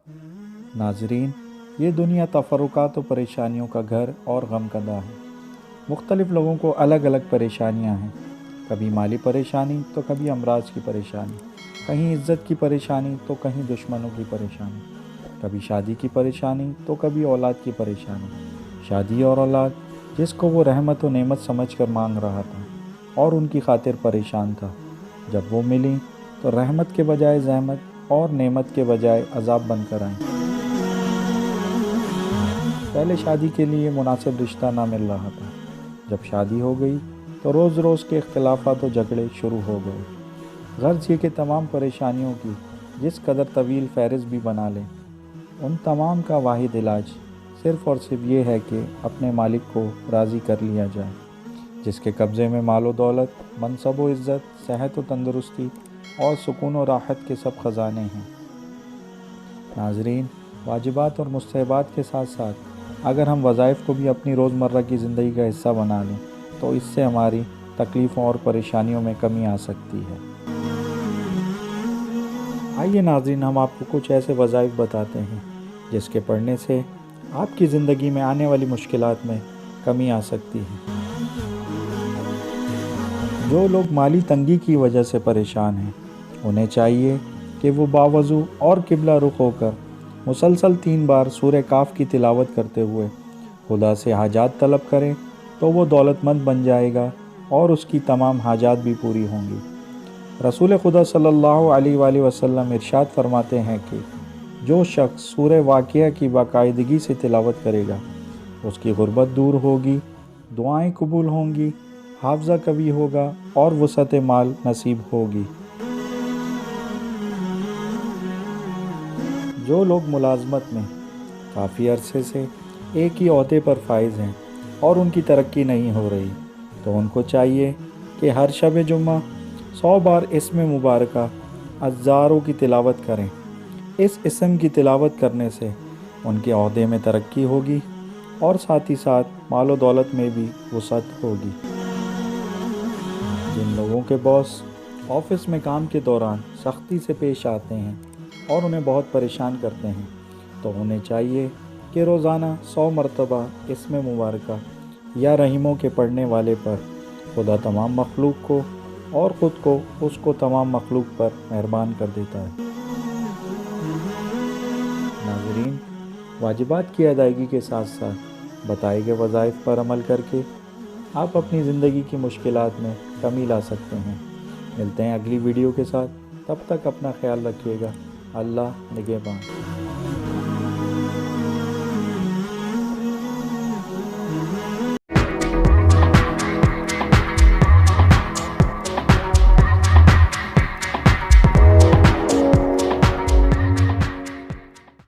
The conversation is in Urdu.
ناظرین، یہ دنیا تفرقات و پریشانیوں کا گھر اور غم کا دہ ہے۔ مختلف لوگوں کو الگ الگ پریشانیاں ہیں، کبھی مالی پریشانی تو کبھی امراض کی پریشانی، کہیں عزت کی پریشانی تو کہیں دشمنوں کی پریشانی، کبھی شادی کی پریشانی تو کبھی اولاد کی پریشانی۔ شادی اور اولاد جس کو وہ رحمت و نعمت سمجھ کر مانگ رہا تھا اور ان کی خاطر پریشان تھا، جب وہ ملی تو رحمت کے بجائے زحمت اور نعمت کے بجائے عذاب بن کر آئیں۔ پہلے شادی کے لیے مناسب رشتہ نہ مل رہا تھا، جب شادی ہو گئی تو روز روز کے اختلافات و جھگڑے شروع ہو گئے۔ غرض یہ کہ تمام پریشانیوں کی جس قدر طویل فہرست بھی بنا لیں، ان تمام کا واحد علاج صرف اور صرف یہ ہے کہ اپنے مالک کو راضی کر لیا جائے، جس کے قبضے میں مال و دولت، منصب و عزت، صحت و تندرستی اور سکون و راحت کے سب خزانے ہیں۔ ناظرین، واجبات اور مستحبات کے ساتھ ساتھ اگر ہم وظائف کو بھی اپنی روزمرہ کی زندگی کا حصہ بنا لیں تو اس سے ہماری تکلیفوں اور پریشانیوں میں کمی آ سکتی ہے۔ آئیے ناظرین، ہم آپ کو کچھ ایسے وظائف بتاتے ہیں جس کے پڑھنے سے آپ کی زندگی میں آنے والی مشکلات میں کمی آ سکتی ہے۔ جو لوگ مالی تنگی کی وجہ سے پریشان ہیں، انہیں چاہیے کہ وہ باوضو اور قبلہ رخ ہو کر مسلسل 3 بار سورہ کاف کی تلاوت کرتے ہوئے خدا سے حاجات طلب کریں تو وہ دولت مند بن جائے گا اور اس کی تمام حاجات بھی پوری ہوں گی۔ رسول خدا صلی اللہ علیہ وآلہ وسلم ارشاد فرماتے ہیں کہ جو شخص سورہ واقعہ کی باقاعدگی سے تلاوت کرے گا، اس کی غربت دور ہوگی، دعائیں قبول ہوں گی، حافظہ قوی ہوگا اور وسعت مال نصیب ہوگی۔ جو لوگ ملازمت میں کافی عرصے سے ایک ہی عہدے پر فائز ہیں اور ان کی ترقی نہیں ہو رہی، تو ان کو چاہیے کہ ہر شب جمعہ 100 بار اسم مبارکہ الزارو کی تلاوت کریں۔ اس اسم کی تلاوت کرنے سے ان کے عہدے میں ترقی ہوگی اور ساتھ ہی ساتھ مال و دولت میں بھی وسعت ہوگی۔ جن لوگوں کے باس آفس میں کام کے دوران سختی سے پیش آتے ہیں اور انہیں بہت پریشان کرتے ہیں، تو انہیں چاہیے کہ روزانہ 100 مرتبہ اسم مبارکہ یا رحیموں کے پڑھنے والے پر خدا تمام مخلوق کو اور خود کو اس کو تمام مخلوق پر مہربان کر دیتا ہے۔ ناظرین، واجبات کی ادائیگی کے ساتھ ساتھ بتائے گئے وظائف پر عمل کر کے آپ اپنی زندگی کی مشکلات میں کمی لا سکتے ہیں۔ ملتے ہیں اگلی ویڈیو کے ساتھ، تب تک اپنا خیال رکھیے گا۔ اللہ نگہبان۔